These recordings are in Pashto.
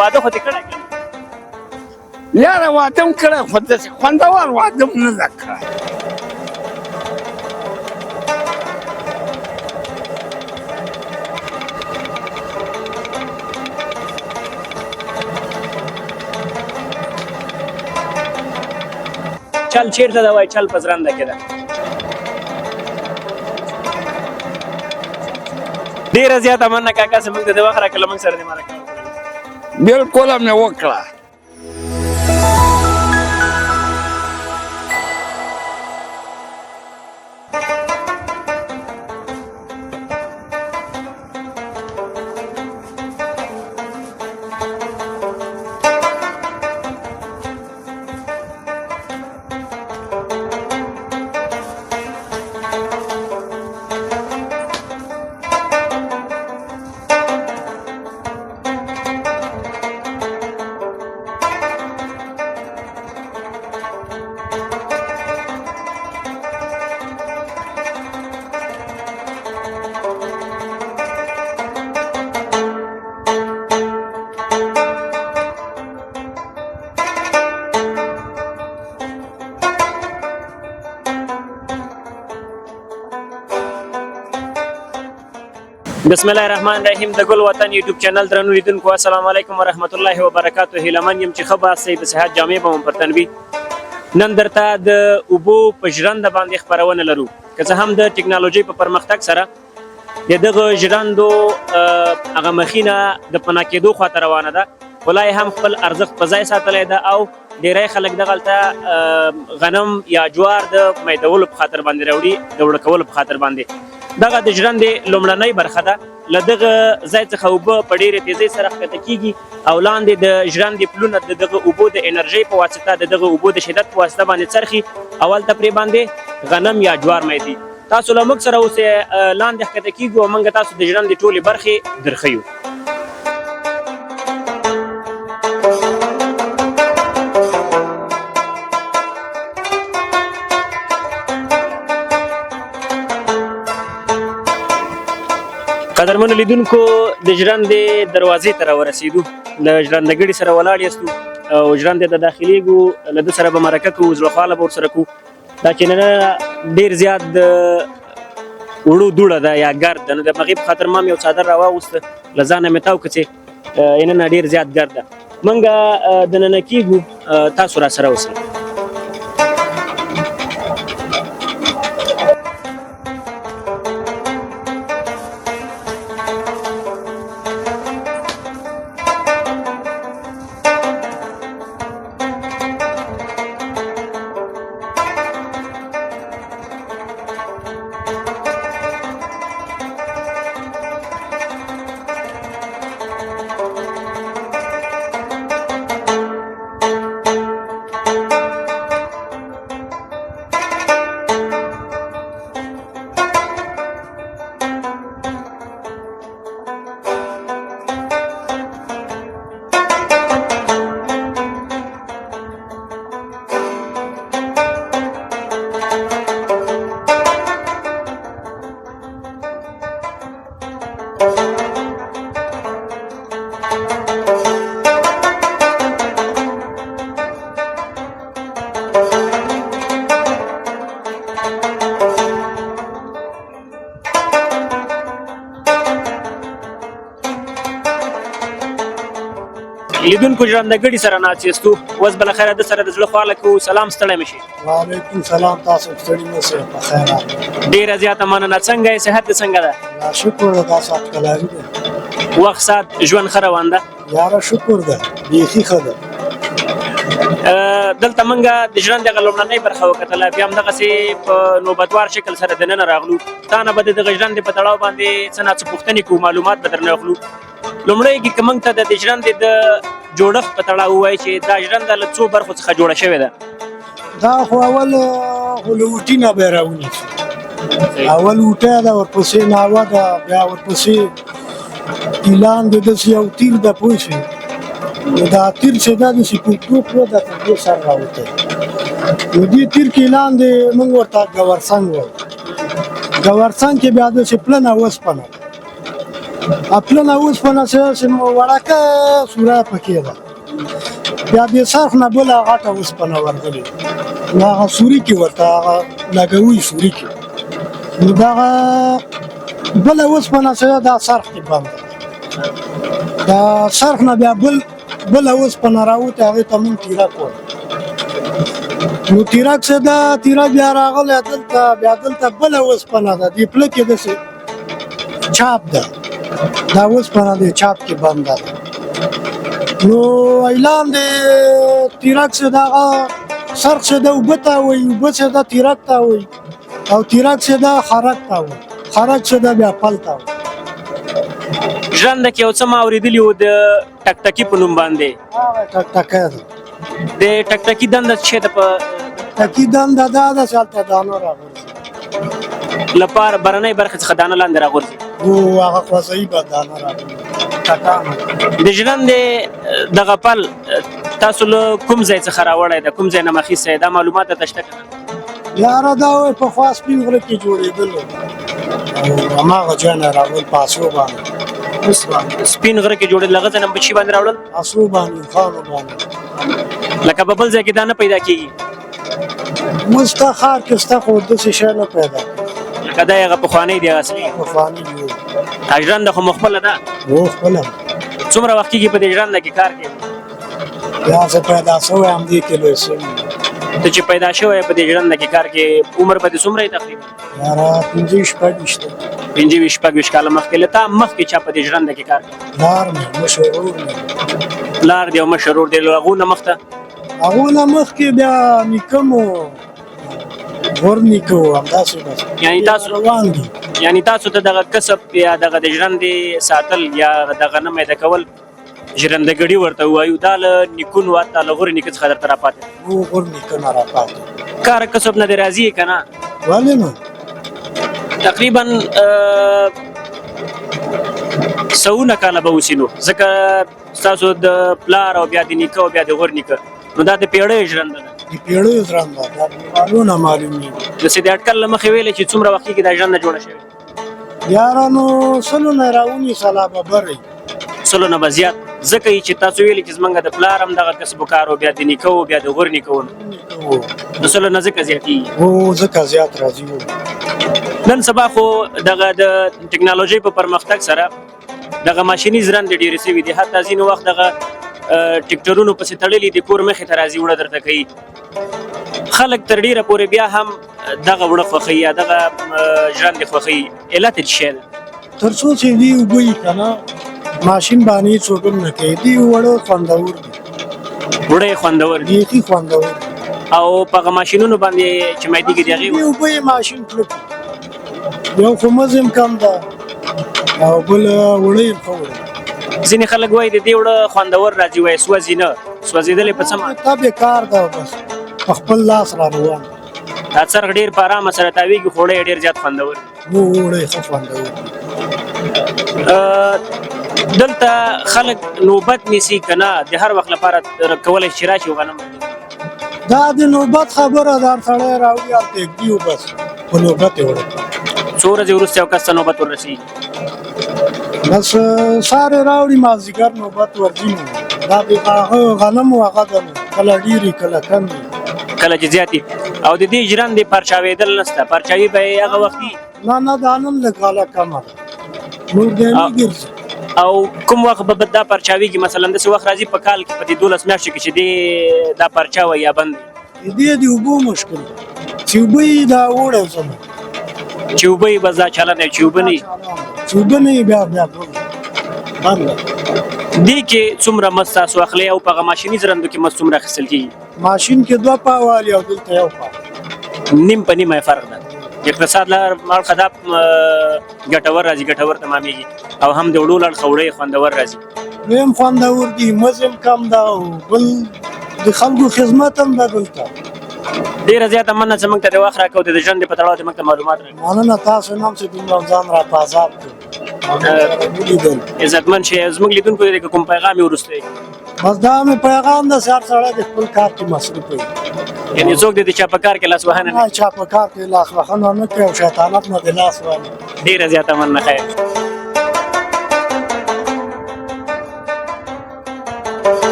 واده خو دې کړی یاره واده م کړی خو داسې خوندور واده م نه ده کړی چل چیرته ده وایي چل په زرنده کې ده ډېره زیاته مننه کاکا زموږ د دې وخت راکړه له موږ سره دې مرکه وکړله بلکل مې وکړه بسم الله الرحمن الرحیم د ګل وطن یوټیوب چینل درنو لیدونکو السلام علیکم ورحمت الله وبرکاته هیلمن یم چې خبر سي د صحت جامع به پرتنوي نن درته د اوبو په ژرنده باندې خبرونه لرو که څه هم د ټکنالوژي په پرمختګ سره دغه ژرندو هغه مخینه د پناه کېدو خواته روانه ده ولای هم خپل ارزښت په ځای ساتلی ده او ډیری خلک دغلته غنم یا جوار د میدولو په خاطر باندې راوړي د وړه کولو په خاطر باندې دغه د ژرندې لومړنۍ برخه ده له دغه ځای څخه اوبه په ډېرې تیزۍ سره ښکته کېږي او لاندې د ژرندې پلونه د دغه اوبو د انرژۍ په واسطه د دغه اوبو د شدت په واسطه باندې څرخي اول ته پرې باندې غنم یا جوار میدي تاسو له موږ سره اوس لاندې ښکته کېږو او موږ تاسو د ژرندې ټولې برخې درښیو قدرمنو لیدونکو د ژرندې دروازې ته راورسېدو له ژرندګړي سره ولاړ یاستو او ژرندې ته داخلېږو له ده سره به مرکه کوو زړهخواله به ورسره کوو دا چې نن ډېر زیات د وړو دوړه ده یا ګرد ده نو د هغې په خاطر ما هم یو څادر راواغوسته له ځانه مې تاو کړ چې نن ډېر زیات ګرد ده موږ دننه کېږو تاسو را سره اوسئ لیدونکو ژرندګړي سره ناستو اوس بالاخره د سره د زړه خواله کوو سلام ستړی مه شي وعلیکم سلام تاسو ستړي مه شئ په خیر ډېره زیاته مننه څنګه یې صحت دې څنګه ده شکر ده تاسو اټکلاري ده وخت ساعت ژوند ښه روان ده یاره شکر ده بیخي ښه ده دلته موږ د ژرندې هغه لومړنۍ برخه وکتله بیا همدغسې په نوبتوار شکل سره دننه راغلو تا نه به د دغه ژرندې په تړاو باندې څه نه څه پوښتنې کوو معلومات به درنه اخلو لومړی کې که موږ ته د ژرندې د جوړښت په تړاو ووایي چې دا ژرنده له څو برخو څخه جوړه شوې ده دا خو اول خو له اوټي نه به یې راونیسو اول اوټی ده ورپسې ناوه ده بیا ورپسې ګیلان د داسې یو تیر ده پوه شئ نو دا تیر چې دا داسې پوکټوک و ده تر دې سر راوتی نو دې تیر کې لاندې موږ ورته ګورسنګ وایو ګورسنګ کې بیا داسې پلنه وسپنه خپلونه اوسپنه چې وړکه سوره پکې ده بیا د صرف نه بله غټه اوسپنه ورغلې نو هغه سوري کې ورته هغه لګوي سوري کې نو دغه بله اوسپنه چې ده دا صرف کې بند ده دا صرف نه بیا بله اوسپنه راوتې هغې ته مونږ تیرک وایو نو تیرک چې ده تیرک بیا راغلی بیا دلته بله اوسپنه ده دې پله کې داسې چاپ ده دا اوسپنه د چاپ کې بنده ده نو اعلان د تیرک چې دغه سرخ چې ده اوبه ته وایي اوبه چې ده تیرک ته وایي او تیرک چې ده خرک ته وایي خرک چې ده بیا پل ته وایي ژرنده کې یو څه ما اورېدلي وو د ټکټکي په نوم باندې هغه ټکټکی ده د ټکټکي دنده څه شی ده په ټکي دنده دا ده چې هلته دانه راغورځي لپاره برنۍ برخې څخه دانه لاندې راغورځي او هغه خوځوي به دانه راغورځي ټکانه د ژرندې دغه پل تاسو له کوم ځای څخه راوړی ده کوم ځای نه مخیستی دا معلومات درته شته که نه یاره دا وایي پخوا سپین غره کې جوړېدلو او هماغه ځای نه راغلل په اسو باندې سپین غره کې جوړېدل هغه ځای نه په چي باندې راوړل اسو باندې خانو باندې لکه په بل ځای کې دا نه پیدا کېږي اوس ستا ښار کې ستا خو داسې شی نه پیدا لکه دا هغه پخوانی دی اصلي پخواني جوړ ژرنده خو مو خپله ده و خپله څومره وخت کېږي په دې ژرنده کې کار کوې بیا زه پیدا شوی همدې کې لوی شوی ته چې پیدا شوی په دې ژرنده کې کار کې عمر به دې څومره یې تقریبا یاره پنځه شپږ ویشته 25-26 کاله مخکې له تا مخکې چا په دې ژرنده کې کار کوي پلار مې مشر ورور مې پلار دی او مشر ورور دی له هغو نه مخته هغو نه مخکې بیا نیکه مو غور نیکه و همداسې بس یعنی تاسو روان دي یعنی تاسو ته دغه کسب یا دغه د ژرندې ساتل یا دغه نه میده کول ژرندهګړي ورته وایو دا له نیکونو حتی له غورې نیکه څخه درته راپاتې و غور نیکه نه راپاتې کار کسب نه دې راضي یې که نه ولې نه تقریبا سوونه کاله به اوسي نو ځکه ستاسو د پلار او بیا د نیکه او بیا د غور نیکه نو دا د پیړیو ژرنده ده د پیړیو ژرنده دا دیوالو نه معلومېږي داسې د اټکل له مخې ویلې چې څومره وخت کېږي دا ژرنده جوړه شوې یاره نو سلو نه راونیسله به بری سلو نه به زیات ځکه یې چې تاسو ویلې چې زمونږ د پلار هم دغه کسب و کار و بیا د نیکه و بیا د غور نیکه و د سلو نه ځکه زیاتېږي و ځکه زیات راځي و نن سبا خو دغه د ټکنالوژۍ په پرمختګ سره دغه ماشیني ژرندې ډېرې سوي دي حتی ځینې وخت دغه ټکټرونو پسې تړلي دي کور مخې ته راځي وړه درته کوي خلک تر ډېره پورې بیا هم دغه وړه خوښوي یا دغه ژرندې خوښوي علت یې څه شی ده تر څو چې دي اوبه یي که نه ماشین باندې څوک هم نه کوي دي وړه خوندور دي وړه یې خوندور دي بیخي خوندور دي او په هغه ماشینونو باندې چې مایدېږي د هغې دي اوبه یې ماشین کلک یو خو مزم کم ده او بل وړه یې ښه وړه ځینې خلک وایي د دې وړه خوندور راځي وایي سوځي نه سوځېدلې په څه معنی تا بېکار ده بس په خپل لاس را روان دا څرخ ډېر په ارامه سره تاویږي خو وړه یې ډېر زیات خوندور دي و وړه یې ښه خوندور دي دلته خلک نوبت نیسي که نه د هر وخت لپاره کولی شي چې راشي غنم دا د نوبت خبره ده هر سړی راوړي هلته ږدي و بس په نوبت یې وړه څو ورځې وروسته یو کس ته نوبت وررسېږي بس سارې راوړي مازدیګر نوبت ورځي نو دا د هغه غنم و هغه ده نو کله ډېرې کله کم وي کله چې زیات او د دې ژرندې پرچاوېدل نشته پرچاوي به یې هغه وخت وي نه نه دا نن لږ غاله کمه ده نور دی نه ګرځي او کوم وخت به دا پرچاویږي مثلا داسې وخت راځي په کال کې په دې 12 میاشتو کې چې دا پرچا وي یا بند وي دې د اوبو مشکل ده چې اوبه یې دا اوړه زموږ چې اوبه یې بس دا چالان دی چې اوبه نه وي چې اوبه نه وي بیا بند ده دې کې څومره مزد تاسو اخلئ او په هغه ماشیني ژرندو کې مزد څومره اخیستل کېږي ماشین کې 2 پاوالي او دلته 1 پاو نیم په نیمه فرق ده اقتصاد له اړخه دا ګټور راځي ګټور تمامېږي او هم د وړو له اړخه وړه خوندور راځي دویم خوندور دي مزم کم ده او بل د خلکو خدمت هم ده دلته ډېره زیاته مننه چې موږ ته د وخت راکړو د ژرندې په تړاو د موږ ته معلومات راکړو مننه تاسو نه هم چې دومره ځان را په عذاب کړو ولیدل عزتمن شئ زموږ لیدونکو دی که کوم پیغام یې وروسته بس دا مې پیغام ده چې هر سړی د خپل کار کې مصروف وي یعنې څوک دی د چا په کار کې لاس وهنه نه نه چا په کار کې لاس وهنه نه کوي او شیطانت نه د لاس وهنه ډېره زیاته مننه خیر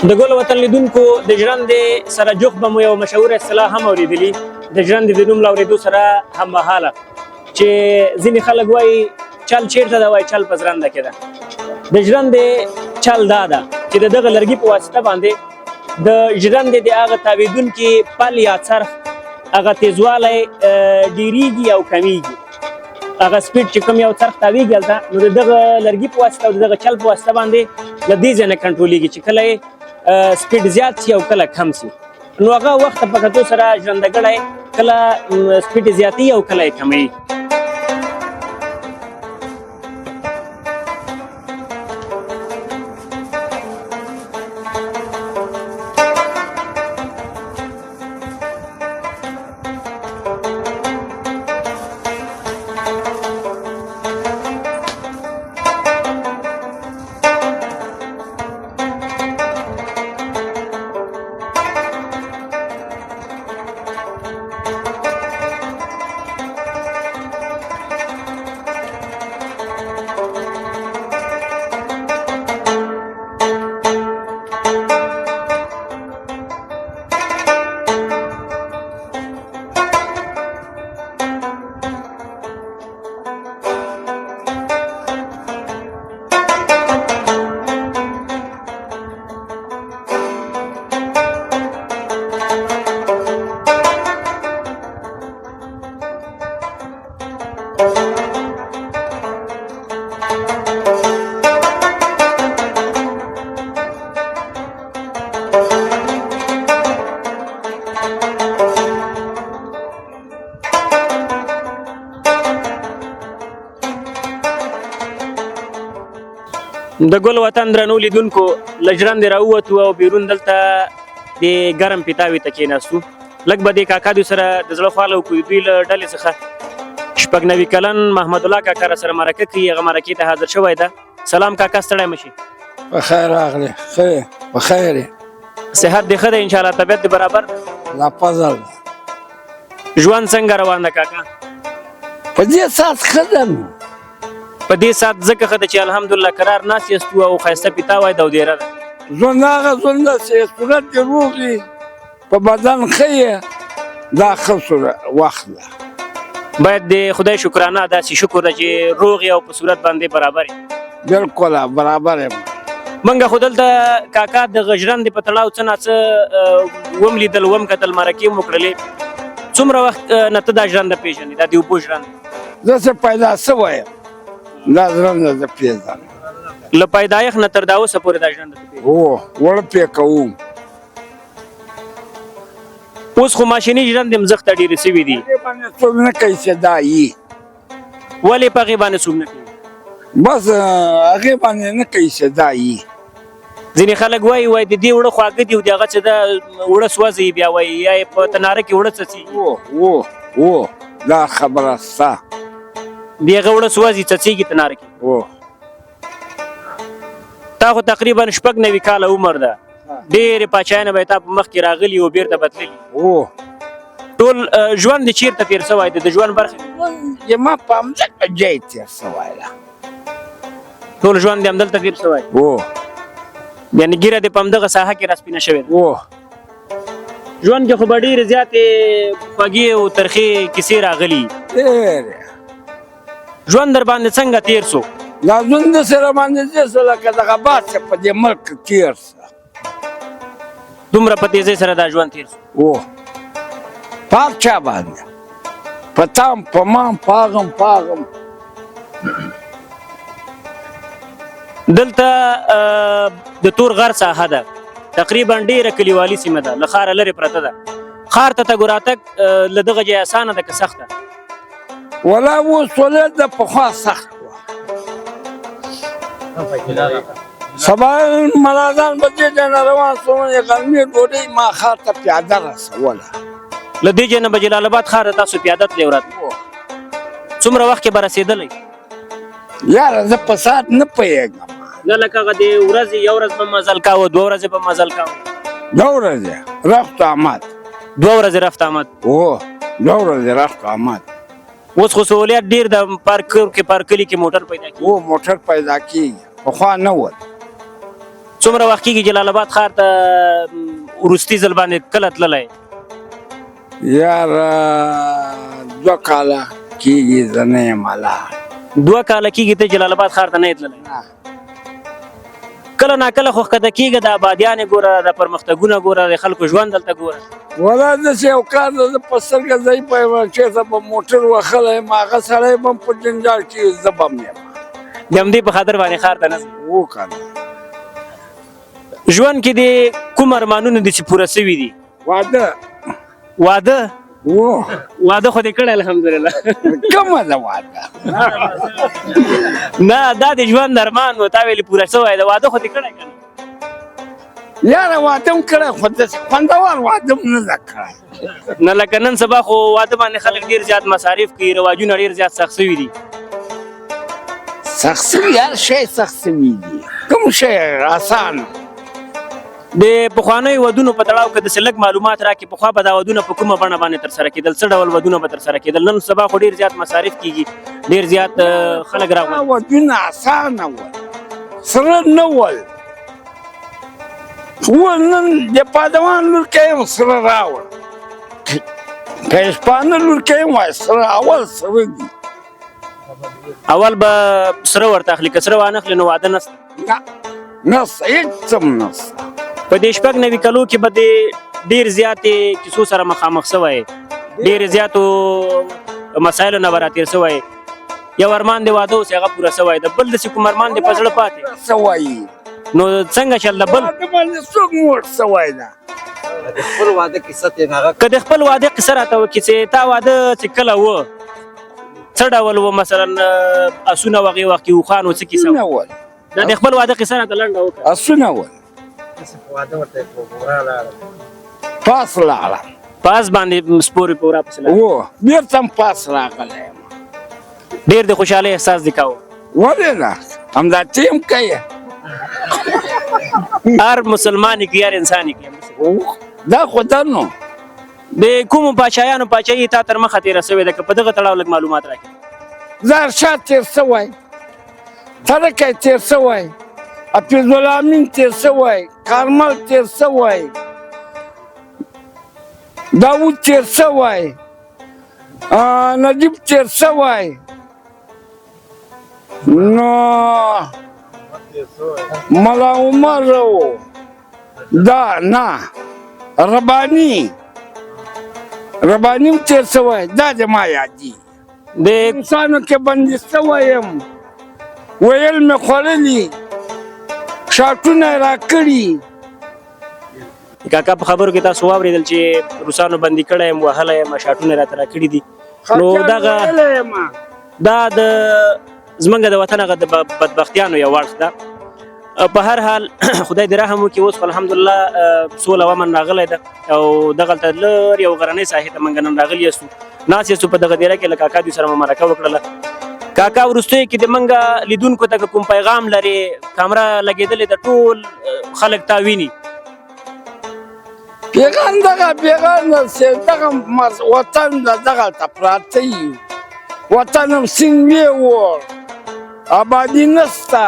د ګل وطن لیدونکو د ژرندې سره جوخ به مو یو مشهوره اصطلاح هم اورېدلي د ژرندې د نوم له اورېدو سره هممهاله چې ځینې خلک وایي چل چیرته ده وایي چل په ژرنده کې ده د ژرندې چل دا ده چې د دغه لرګي په واسطه باندې د ژرندې د هغه تاویدونکي پل یا څرخ هغه تیزوالی ډیریږي او کمیږي هغه سپیډ چې کوم یو څرخ تاویږي هلته نو د دغه لرګي په واسطه او د دغه چل په واسطه باندې له دې ځای نه کنټرولېږي چې کله یې سپیډ زیات شي او کله کم شي نو هغه وخت په کتو سره ژرندګړی کله سپیډ زیاتوي او کله یې کموي. د ګل وطن درنو لیدونکو له ژرندې راووتو او بیرون دلته د ګرم پیتاوي ته کېناستو لږ به د کاکا دوی سره د زړه خواله وکړو دوی له ډلې څخه شپږ نوي کلن محمد الله کاکا را سره مرکه کوي هغه مرکې ته حاضر شوی ده. سلام کاکا ستړی مه شي. په خیر راغلی ښه په خیر یې صحت دې ښه دی انشاءالله طبیعت دې برابر ده لا فضل ژوند څنګه روان ده کاکا؟ په دې ساعت ښه ده نو په دې ساعت ځکه ښه ده چې الحمدلله قرار ناست یاستو او ښایسته پیتاوی ده او دیره ده ژوند هغه ژوند ده چې صورت دې روغ وي په بدن ښه یې دا ښه وخت ده باید د خدای شکرانه داسې شکر ده چې روغ یې او په صورت باندې برابر یې بلکل برابر یم منګه خو دلته کاکا دغه ژرندې په تړاو څه ناڅه وم لیدل وم کتل مرکې مو کړلې څومره وخت نه ته دا ژرنده پېژنې دا د اوبو ژرنده زه چې پیدا شوی یم دا ژرنده زه پېژنم له پیدایښت نه تر دا اوسه پورې دا ژرنده ته پېژنې هو وړه پې کوم اوس خو ماشیني ژرندې مځخته ډېرې سوي دي هغې باندې څوک نه کوي چې دا یي ولې په هغې باندې څوک نه کوي بس هغې باندې نه کوي چې دا یي ځینې خلک وایي د دې وړه خواږه دي او د هغه چې دا وړه سوځي بیا وایي یا یې په تناره کې وړه څڅېږي و دا خبره سته د هغه وړه سوځي څڅېږي تناره کې تا خو تقریبا شپږ نوي کاله عمر ده ډېرې پاچاینه به یې تا په مخ کې راغلي او بېرته بتللي ټول ژوند دې چېرته تېر سوی دی د ژوند برخې زما په همدغه ځای تېر سوی ده ټول ژوند دې همدلته تېر سوی یعنې ګیره دې په همدغه ساحه کې راسپینه شوې ده ژوند کې خو به ډېرې زیاتې خوږې او ترخې کیسې راغلي ژوند در باندې څنګه تېر سو دا ژوند سره باندې دې څه لکه دغه باد چې په دې ملک تېر سه دومره په تیزۍ سره دا ژوند تېر سو په هر چا باندې په تام په مام پاغم دلته د تور غر ساحه ده تقریبا ډېره کلیوالي سیمه ده له ښاره لرې پرته ده ښار ته تګ راتګ له دغه ځای اسانه ده که سخته ولا اوس ولې د پخوا سخت وه سبا ملازان به دې ځای نه روان شوم د غرمې ډوډۍ ما ښار ته پیاده رسوله له دې ځای نه به جلال آباد ښار ته تاسو پیاده تللی وراتلئ څومره وخت کې به رسېدلی یاره زه په ساعت نه پوهېږم نه لکه هغه د ورځې یو ورځ به مزل کاوه دوه ورځې به مزل کاوه 2 ورځې رفت آمد 2 ورځې رفت آمد 2 ورځې رفت آمد اوس خو سهولیت ډېر د پارک کې پارکلي کې موټر پیدا کېږي موټر پیدا کېږي پخوا نه وه څومره وخت کېږي جلال آباد ښار ته وروستي ځل باندې کله تللی؟ یار 2 کاله کېږي زه نه یم هله. 2 کاله کېږي ته جلال آباد ښار ته نه یې تللی؟ کله ناکله خو ښکته کېږه د آبادیانې ګوره د پرمختګونه ګوره د خلکو ژوند دلته ګوره. ولا داسې یو کار ده زه په سترګه ضعیفه یم چېرته به موټر وهلی یم هغه سړی به هم په جنجال کې زه به هم یم د همدې په خاطر باندې ښار ته نه ځې. وکنه ژوند کې دې کوم ارمانونه دي چې پوره سوي دي؟ واده واده؟ و واده خو دې کړی الحمدلله. کومه ده واده؟ نه دا د ژوند ارمان و تا ویلې پوره سوی ده، واده خو دې کړی که نه؟ یاره واده م کړی خو داسې خوندور واده م نه ده کړی. نه لکه نن سبا خو واده باندې خلک ډېر زیات مصارف کوي، رواجونه ډېر زیات سخت سوي دي. سخت سوي هر شی سخت سوي دي، کوم شی اسان؟ د پخوانیو ودونو په تړاو کې داسې لږ معلومات راکړي. پخوا به دا ودونه په کومه بڼه باندې ترسره کېدل؟ څه ډول ودونه به ترسره کېدل؟ نن سبا خو ډېر زیات مصارف کېږي، ډېر زیات خلک راغلي. ودونه اسانه ول، سره نه ول. نن د پادوان لورکۍ یم سره راوړ، که شپانه لورکۍ یم وایي سره اول سره دي. اول به سره ورته اخلي، که سره وانخلي نو واده نسته. نه نسته، هېڅ هم نسته. په دې 9 کلو کې به د ډېر زیاتې کیسو سره مخامخ سوی، ډېر زیاتو مسایلو نه به راتېر سوی. یو ارمان د واده اوس هغه پوره سوی ده، بل داسې کوم ارمان د په زړه پاتې څه وایي؟ نو څنګه چل ده؟ بل واده باندې څوک موړ سوی ده؟ د خپل واده کیسه ترې هغه که د خپل واده قصه راته وکړي چې تا واده چې کله و څه ډول و؟ مثلا اسونه وغې وخت کې اوښان و څه کیسه نه و؟ ول، دا د خپل واده قصه راته لنډه وکړه. اسونه ول، واده ورته ګوره لاړه پاس لاړم، پاس باندې سپورې په ورا پسې لاړه. و بېرته هم پاس راغلی یم. ډېر د خوشحالۍ احساس دې کاوه؟ ولې نه، همدا ټیم کوي. هر مسلمان کې هر انسان کې دا خو ده نو. د کومو پاچایانو پاچاهي تا تر مخه تېره سوې ده؟ که په دغه تړاو لږ معلومات راکړي. زرشاه تېر سوی، ترکی تېر سوی، حفیظالامین تېر سوی، کارمل تېر سوی، داود تېر سوی، نجیب تېر سوی، نو ملا عمر دا نه رباني هم تېر سوی، دا د ما یادي. د انسانو کې بندي سوی یم، ویل مې خوړلي، شاټونه یې راکړي. کاکا په خبرو کې تاسو واورېدل چې روسانو بندي کړی یم، وهلی یم، شاټونه یې راته راکړي دي. نو دغه دا د زمونږ د وطن هغه د بدبختیانو یو اړخ ده. په هر حال خدای دې رحم وکړي. اوس خو الحمدلله سوله او امن راغلی ده او دغلته لرې یو غرنۍ ساحې ته موږ نن راغلي یاستو، ناست یاستو په دغه دیره کې له کاکا دوی سره مو مرکه وکړله. کاکا وروستیو کې د موږ لیدونکو ته که کوم پیغام لرې؟ کامره لګېدلې ده، ټول خلک تا ویني. پیغام دغه چې دغه وطن ده دغلته پراته یي، وطن هم سیند ویوړ، آبادي نسته،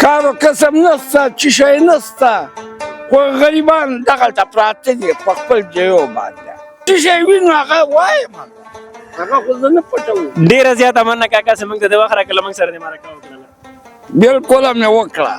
کار و کسب نسته، څه شی نسته، خو غریبان دغلته پراته دي په خپل جیو باندې. څه شی وینو هغه وایم، هغه خو زه نه پټوم. ډېره زیاته مننه کاکا چې موږ ته د وخت راکړله، موږ سره دې مرکه وکړله. بالکل مې وکړه.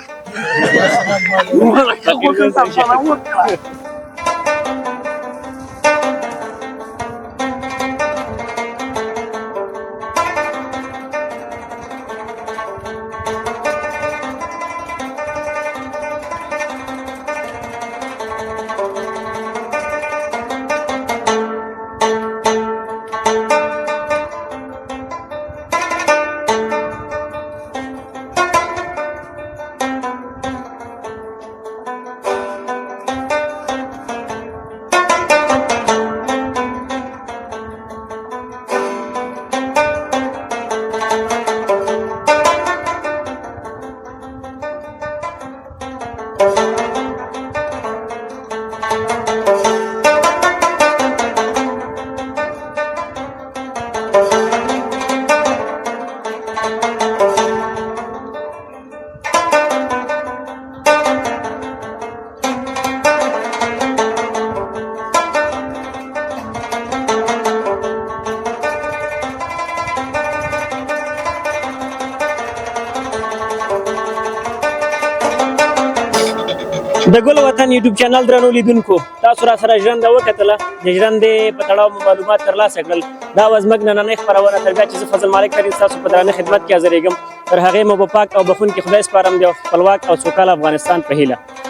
د ګل وطن یوټیوب چینل درنو لیدونکو تاسو را سره ژرنده وکتله د ژرندې په تړاو مو معلومات ترلاسه کړل دا وه زموږ نننۍ خپرونه تر بیا چې زه فضل مالک کریم ستاسو په درانه خدمت کې حاضرېږم تر هغې مو به پاک او بخونکي خدای سپارم د خپلواک او سوکاله افغانستان په هیله